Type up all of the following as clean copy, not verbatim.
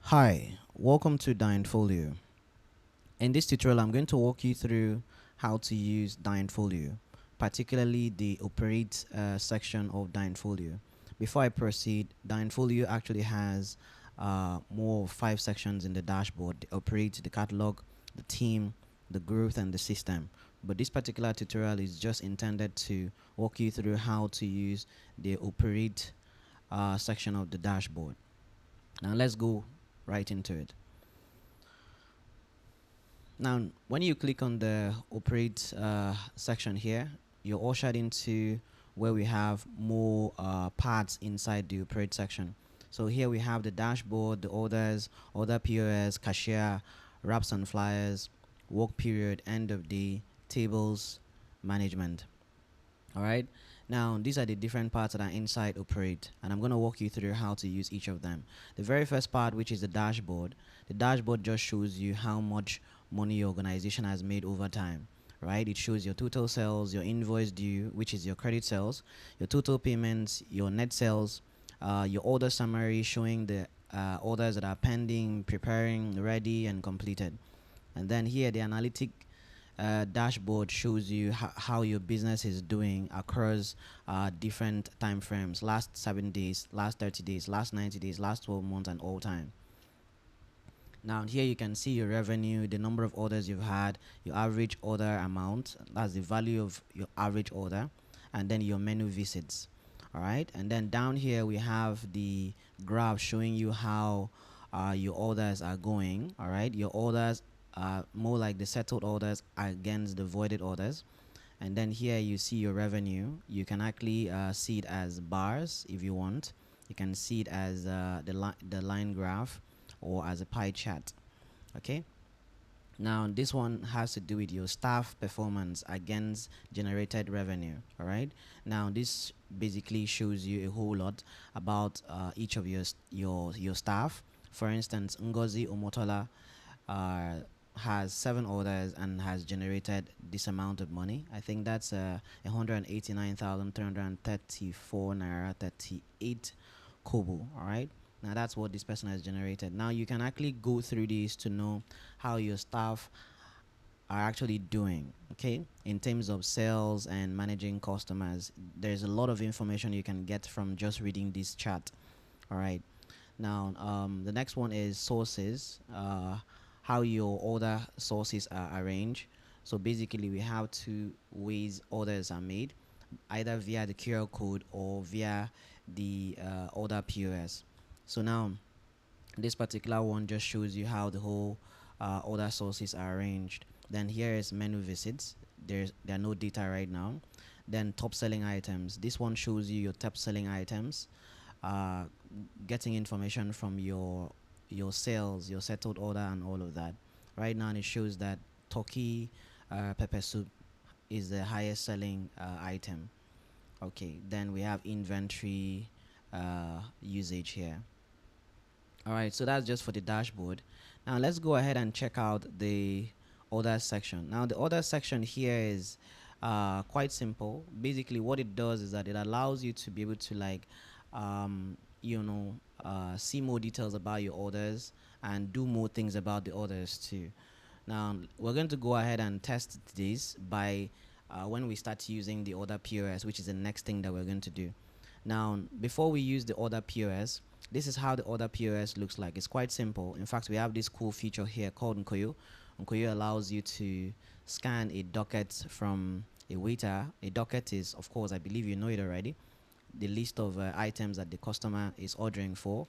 Hi, welcome to Dinefolio. In this tutorial, I'm going to walk you through how to use Dinefolio, particularly the operate section of Dinefolio. Before I proceed, Dinefolio actually has more of 5 sections in the dashboard: the operate, the catalog, the team, the growth, and the system. But this particular tutorial is just intended to walk you through how to use the operate section of the dashboard. Now let's go right into it. Now, when you click on the operate section here, you're ushered into where we have more parts inside the operate section. So here we have the dashboard, the orders, order POS, cashier, wraps and flyers, work period, end of day, tables, management. All right. Now, these are the different parts that are inside operate, and I'm going to walk you through how to use each of them. The very first part, which is the dashboard just shows you how much money your organization has made over time, right? It shows your total sales, your invoice due, which is your credit sales, your total payments, your net sales, your order summary showing the orders that are pending, preparing, ready, and completed. And then here, the analytic dashboard shows you how your business is doing across different time frames: last 7 days, last 30 days, last 90 days, last 12 months, and all time. Now here you can see your revenue, the number of orders you've had, your average order amount, that's the value of your average order, and then your menu visits. All right, and then down here we have the graph showing you how your orders are going. All right, your orders are more like the settled orders against the voided orders. And then here you see your revenue. You can actually see it as bars if you want. You can see it as the line graph or as a pie chart. Okay. Now this one has to do with your staff performance against generated revenue. All right. Now this basically shows you a whole lot about each of your staff. For instance, Ngozi Omotola uh, has 7 orders and has generated this amount of money. I think that's 189,334 naira 38 kobo. All right. Now that's what this person has generated. Now you can actually go through these to know how your staff are actually doing, okay, in terms of sales and managing customers. There's a lot of information you can get from just reading this chart. All right. Now, the next one is sources, how your order sources are arranged. So basically, we have 2 ways orders are made, either via the QR code or via the order POS. So now, this particular one just shows you how the whole order sources are arranged. Then here is menu visits. There are no data right now. Then top selling items. This one shows you your top selling items, uh, getting information from your sales, your settled order, and all of that. Right now, it shows that turkey pepper soup is the highest selling item. Okay, then we have inventory usage here. All right, so that's just for the dashboard. Now let's go ahead and check out the order section. Now the order section here is quite simple. Basically, what it does is that it allows you to be able to um, see more details about your orders and do more things about the orders too. Now we're going to go ahead and test this by when we start using the order POS, which is the next thing that we're going to do. Now, before we use the order POS, this is how the order POS looks like. It's quite simple. In fact, we have this cool feature here called Nkoyo. Nkoyo allows you to scan a docket from a waiter. A docket is, of course, I believe you know it already, the list of items that the customer is ordering for.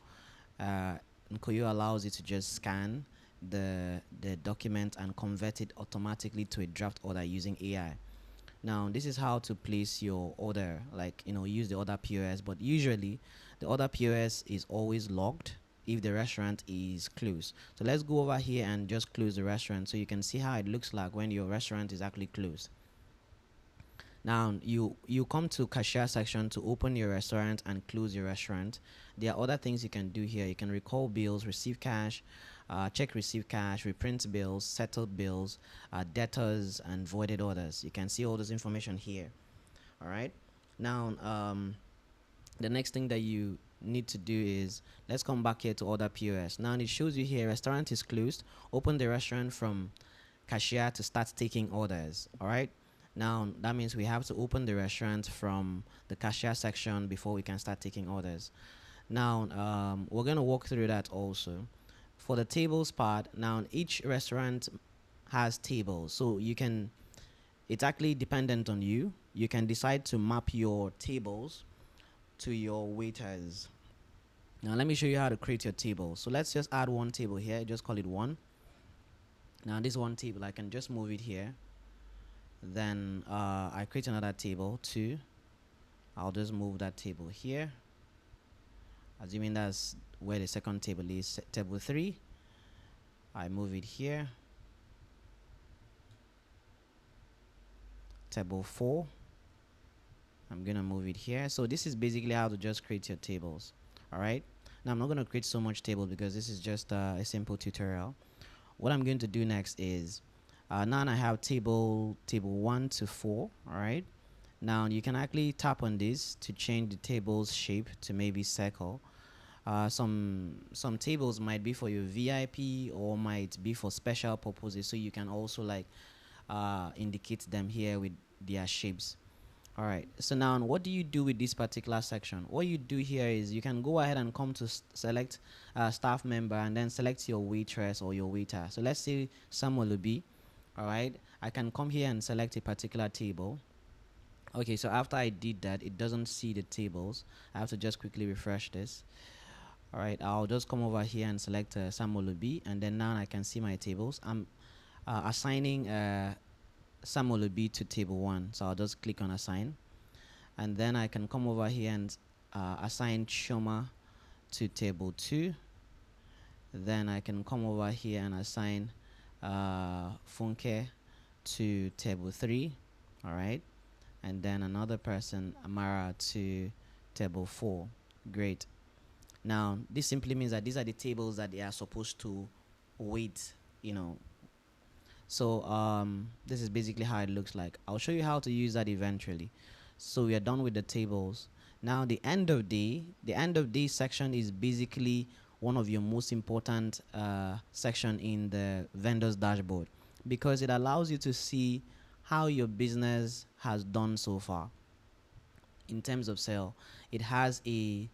Uh, Nkoyo allows you to just scan the document and convert it automatically to a draft order using AI. Now, this is how to place your order, like, use the order POS, but usually the order POS is always logged if the restaurant is closed. So let's go over here and just close the restaurant so you can see how it looks like when your restaurant is actually closed. Now you come to cashier section to open your restaurant and close your restaurant. There are other things you can do here. You can recall bills, receive cash, check receive cash, reprint bills, settled bills, debtors, and voided orders. You can see all this information here. All right. Now, the next thing that you need to do is, let's come back here to Order POS. Now it shows you here restaurant is closed. Open the restaurant from cashier to start taking orders. All right. Now that means we have to open the restaurant from the cashier section before we can start taking orders. Now we're gonna walk through that also. For the tables part, now each restaurant has tables, so you can. It's actually dependent on you. You can decide to map your tables to your waiters. Now let me show you how to create your table. So let's just add one table here. Just call it one. Now this one table, I can just move it here. Then I create another table, two. I'll just move that table here. Assuming that's where the second table is, table three. I move it here. Table four. I'm gonna move it here. So this is basically how to just create your tables. All right. Now I'm not gonna create so much tables because this is just a simple tutorial. What I'm going to do next is now I have table 1 to 4. All right. Now you can actually tap on this to change the table's shape to maybe circle. Some tables might be for your VIP or might be for special purposes, so you can also like indicate them here with their shapes. All right, so now what do you do with this particular section? What you do here is you can go ahead and come to select staff member and then select your waitress or your waiter. So let's say Samuel will be. All right, I can come here and select a particular table. Okay, so after I did that, it doesn't see the tables. I have to just quickly refresh this. All right, I'll just come over here and select Samuel Lubi, and then now I can see my tables. I'm assigning Samuel Lubi to table 1, so I'll just click on assign, and then I can come over here and assign Shoma to table 2. Then I can come over here and assign Funke to table 3. All right, and then another person, Amara, to table 4. Great. Now, this simply means that these are the tables that they are supposed to wait, you know. So this is basically how it looks like. I'll show you how to use that eventually. So we are done with the tables. Now the end of day section is basically one of your most important section in the vendor's dashboard, because it allows you to see how your business has done so far in terms of sale. It has an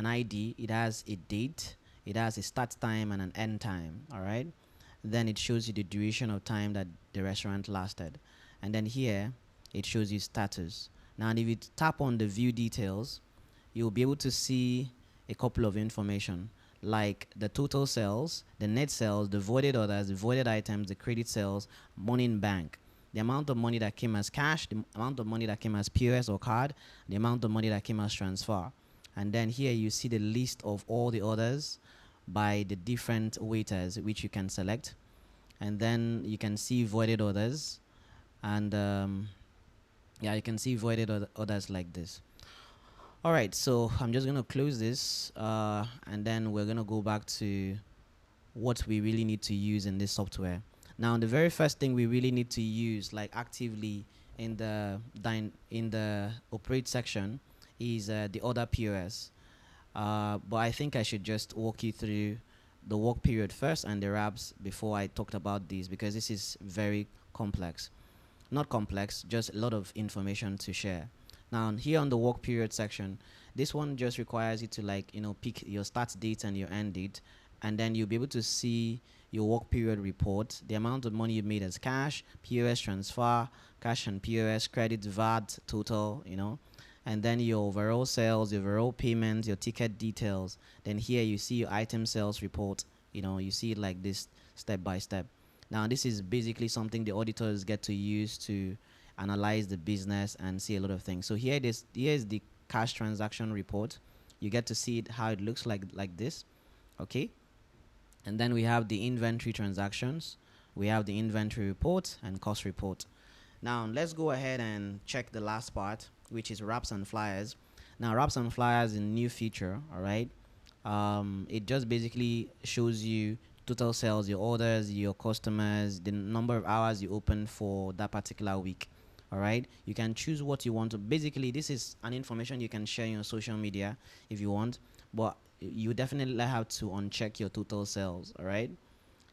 ID, it has a date, it has a start time and an end time. All right. Then it shows you the duration of time that the restaurant lasted, and then here it shows you status. Now, if you tap on the view details, you'll be able to see a couple of information like the total sales, the net sales, the voided orders, the voided items, the credit sales, money in bank, the amount of money that came as cash, the amount of money that came as POS or card, the amount of money that came as transfer. And then here you see the list of all the orders by the different waiters which you can select. And then you can see voided orders. And yeah, you can see voided orders like this. All right, so I'm just going to close this and then we're going to go back to what we really need to use in this software. Now, the very first thing we really need to use, like actively in the operate section, is the Order POS. But I think I should just walk you through the work period first and the wraps before I talked about these, because this is very complex. Not complex, just a lot of information to share. Now here on the work period section, this one just requires you to pick your start date and your end date, and then you'll be able to see your work period report, the amount of money you made as cash, POS transfer, cash and POS, credit, VAT, total, and then your overall sales, your overall payments, your ticket details. Then here you see your item sales report. You see it like this step by step. Now this is basically something the auditors get to use to analyze the business and see a lot of things. So here is the cash transaction report. You get to see it, how it looks like this. Okay. And then we have the inventory transactions. We have the inventory report and cost report. Now let's go ahead and check the last part, which is wraps and flyers. Now wraps and flyers is a new feature. All right. It just basically shows you total sales, your orders, your customers, the number of hours you open for that particular week. All right. You can choose what you want to. Basically, this is an information you can share on social media if you want. but you definitely have to uncheck your total sales. All right,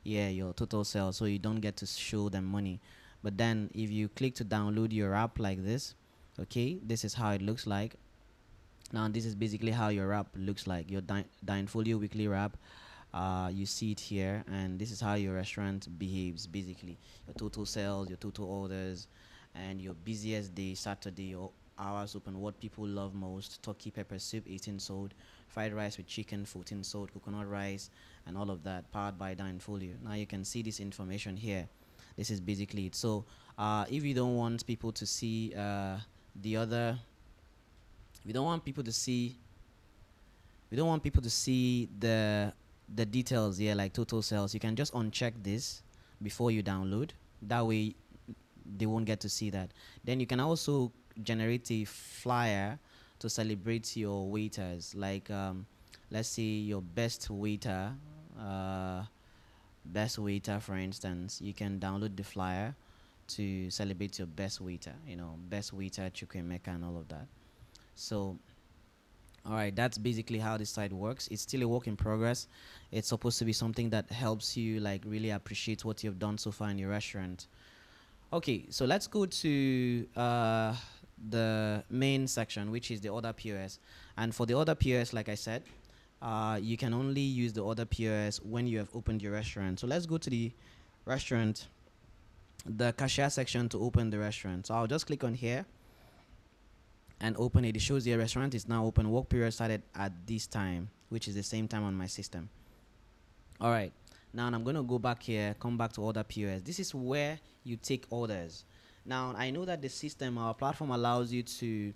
yeah, your total sales, so you don't get to show them money. But then if you click to download your app like this, okay, this is how it looks like. Now this is basically how your app looks like, your Dinefolio weekly wrap. You see it here, and this is how your restaurant behaves. Basically, your total sales, your total orders, and your busiest day, Saturday, your hours open, what people love most: turkey pepper soup 18 sold, fried rice with chicken 14 sold, coconut rice, and all of that, powered by Dinefolio. Now you can see this information here. This is basically it. So if you don't want people to see the other we don't want people to see we don't want people to see the details here, like total sales. You can just uncheck this before you download. That way they won't get to see that. Then you can also generate a flyer to celebrate your waiters, like let's say your uh, best waiter, for instance. You can download the flyer to celebrate your best waiter, best waiter Chukwemeka and all of that. So all right, that's basically how this site works. It's still a work in progress. It's supposed to be something that helps you like really appreciate what you've done so far in your restaurant. Okay, so let's go to the main section, which is the order POS. And for the order POS, like I said, you can only use the order POS when you have opened your restaurant. So let's go to the restaurant, the cashier section, to open the restaurant. So I'll just click on here and open it. It shows the restaurant is now open. Work period started at this time, which is the same time on my system. All right. Now I'm going to go back here, come back to order POS. This is where you take orders. Now I know that the system, our platform, allows you to,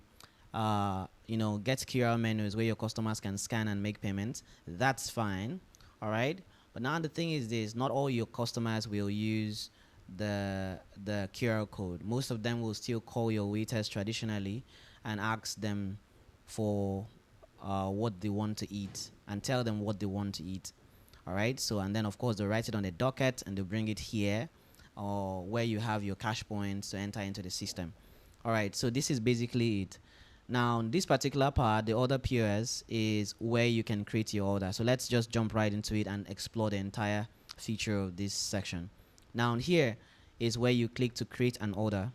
get QR menus where your customers can scan and make payments. That's fine. All right. But now the thing is this: not all your customers will use the QR code. Most of them will still call your waiters traditionally and ask them for what they want to eat and tell them what they want to eat. All right. So, and then of course they'll write it on the docket and they'll bring it here, or where you have your cash points to enter into the system. All right. So this is basically it. Now, this particular part, the order POS, is where you can create your order. So let's just jump right into it and explore the entire feature of this section. Now, here is where you click to create an order.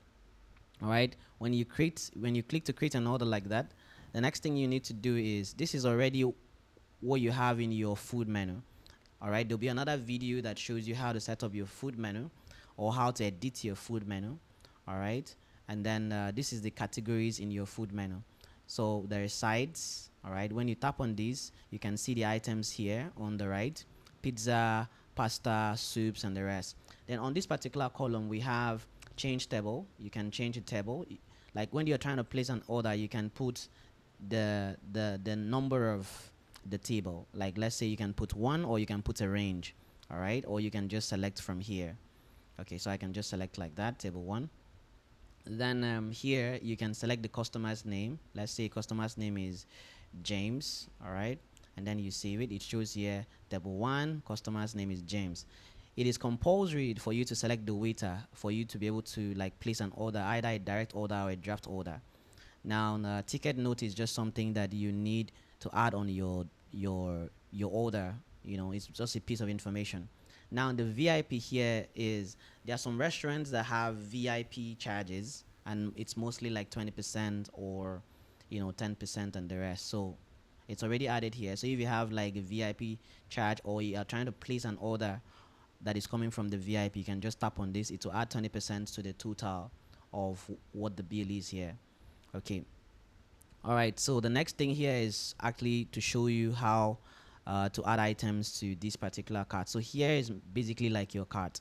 All right. When you click to create an order like that, the next thing you need to do is, this is already what you have in your food menu. All right. There'll be another video that shows you how to set up your food menu or how to edit your food menu. All right. And then this is the categories in your food menu. So there is sides. All right. When you tap on these, you can see the items here on the right: pizza, pasta, soups, and the rest. Then on this particular column, we have change table. You can change a table. Like when you're trying to place an order, you can put the number of the table. Like let's say you can put one, or you can put a range. All right. Or you can just select from here. Okay, so I can just select like that, table one. Then here you can select the customer's name. Let's say customer's name is James. All right. And then you save it. It shows here table one, customer's name is James. It is compulsory for you to select the waiter for you to be able to like place an order, either a direct order or a draft order. Now, ticket note is just something that you need to add on your order. It's just a piece of information. Now, the VIP here is, there are some restaurants that have VIP charges, and it's mostly like 20% or 10% and the rest. So it's already added here. So if you have like a VIP charge, or you are trying to place an order that is coming from the VIP, you can just tap on this. It will add 20% to the total of what the bill is here. Okay. All right. So the next thing here is actually to show you how to add items to this particular cart. So here is basically like your cart.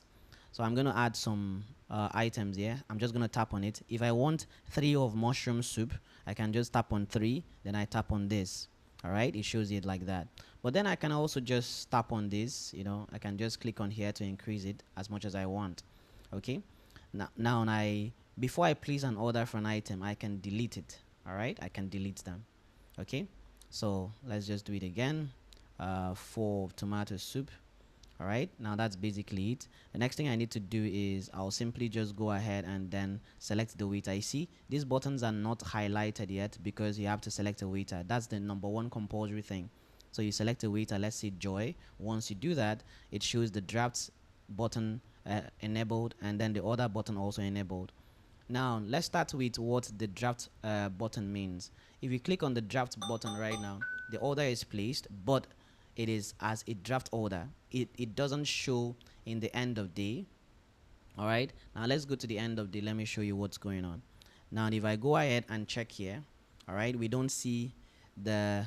So I'm going to add some items here. I'm just going to tap on it. If I want 3 of mushroom soup, I can just tap on 3. Then I tap on this. All right. It shows it like that. But then I can also just tap on this. I can just click on here to increase it as much as I want. Okay. Now before I place an order for an item, I can delete it. All right. I can delete them. Okay. So let's just do it again. For tomato soup. All right, now that's basically it. The next thing I need to do is I'll simply just go ahead and then select the waiter. You see, these buttons are not highlighted yet because you have to select a waiter. That's the number one compulsory thing. So you select a waiter, let's say Joy. Once you do that, it shows the drafts button enabled, and then the order button also enabled. Now let's start with what the draft button means. If you click on the draft button right now, the order is placed, but it is as a draft order. It doesn't show in the end of day. All right, now let's go to the end of day. Let me show you what's going on. Now if I go ahead and check here, all right, we don't see the,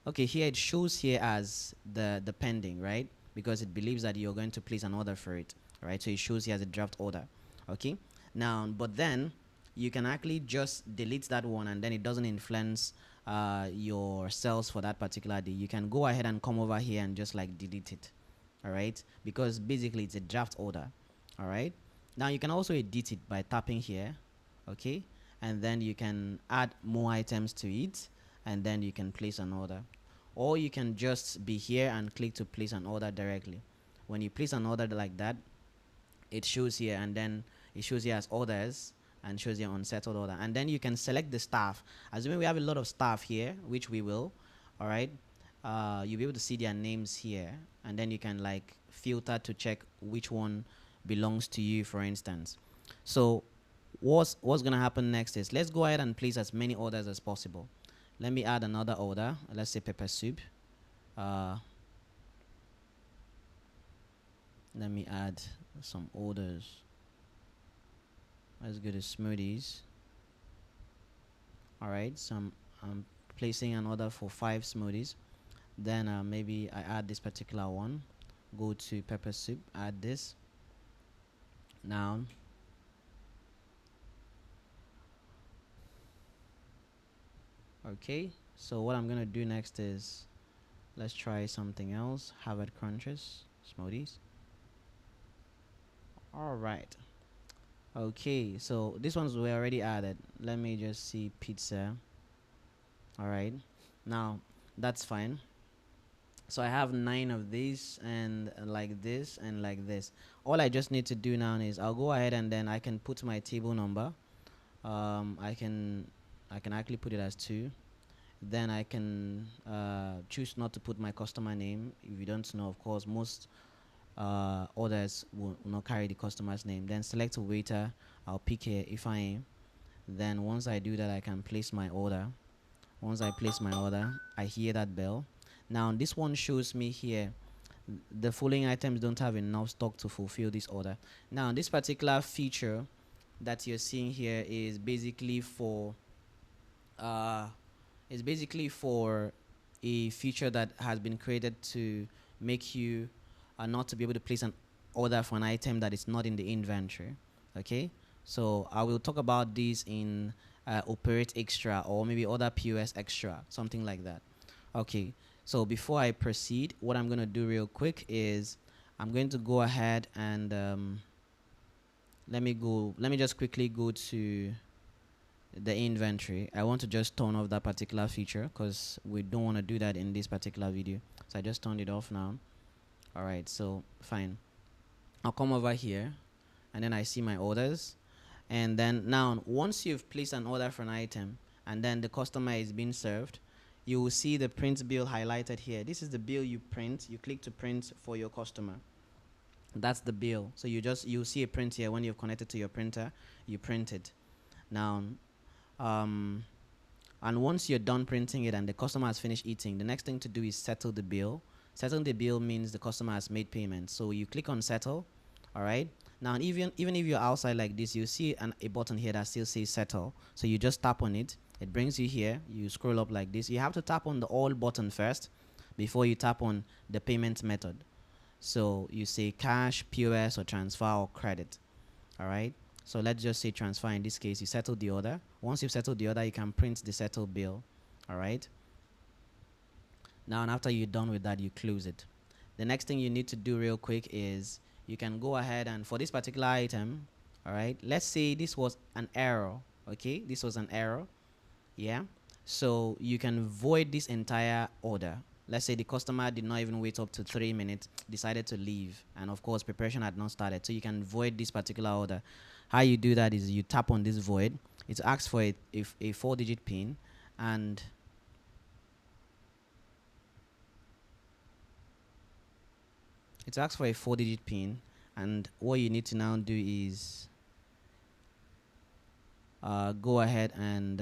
okay, here it shows here as the pending, right? Because it believes that you're going to place an order for it, right? So it shows here as a draft order. Okay, now but then you can actually just delete that one, and then it doesn't influence your sales for that particular day. You can go ahead and come over here and just like delete it, all right, because basically it's a draft order. All right, now you can also edit it by tapping here, okay, and then you can add more items to it, and then you can place an order, or you can just be here and click to place an order directly. When you place an order like that, it shows here, and then it shows here as orders and shows here unsettled order, and then you can select the staff. Assuming we have a lot of staff here, which we will, all right, you'll be able to see their names here, and then you can like filter to check which one belongs to you, for instance. So what's gonna happen next is, let's go ahead and place as many orders as possible. Let me add another order, let's say pepper soup. Let me add some orders. Let's go to smoothies. All right, so I'm placing an order for 5 smoothies. Then maybe I add this particular one. Go to pepper soup, add this. Now okay, so what I'm gonna do next is, let's try something else. Harvard Crunches smoothies. All right. Okay, so these ones were already added. Let me just see pizza. All right, now that's fine. So I have 9 of these, and like this and like this. All I just need to do now is I'll go ahead and then I can put my table number. I can actually put it as 2. Then I can choose not to put my customer name. If you don't know, of course, most orders will not carry the customer's name. Then select a waiter. I'll pick a if I am. Then once I do that, I can place my order. Once I place my order, I hear that bell. Now this one shows me here the following items don't have enough stock to fulfill this order. Now this particular feature that you're seeing here is basically for uh, a feature that has been created to make you not to be able to place an order for an item that is not in the inventory. Okay, so I will talk about this in Operate Extra, or maybe Order POS Extra, something like that. Okay, so before I proceed, what I'm going to do real quick is I'm going to go ahead and let me just quickly go to the inventory. I want to just turn off that particular feature because we don't want to do that in this particular video. So I just turned it off now. All right, so fine. I'll come over here, and then I see my orders. And then now once you've placed an order for an item and then the customer is being served, you will see the print bill highlighted here. This is the bill you print. You click to print for your customer. That's the bill. So you'll see a print here. When you've connected to your printer, you print it. Now and once you're done printing it and the customer has finished eating, the next thing to do is settle the bill. Settling the bill means the customer has made payment. So you click on settle. All right, now even if you're outside like this, you see a button here that still says settle. So you just tap on it. It brings you here. You scroll up like this. You have to tap on the all button first before you tap on the payment method. So you say cash, POS, or transfer, or credit. All right, so let's just say transfer. In this case, you settle the order. Once you've settled the order, you can print the settled bill. All right, now and after you're done with that, you close it. The next thing you need to do real quick is you can go ahead and for this particular item, all right, let's say this was an error. Okay, this was an error. Yeah, so you can void this entire order. Let's say the customer did not even wait up to 3 minutes, decided to leave, and of course preparation had not started, so you can void this particular order. How you do that is you tap on this void. It asks for a 4-digit pin, and It asks for a 4-digit pin, and what you need to now do is go ahead and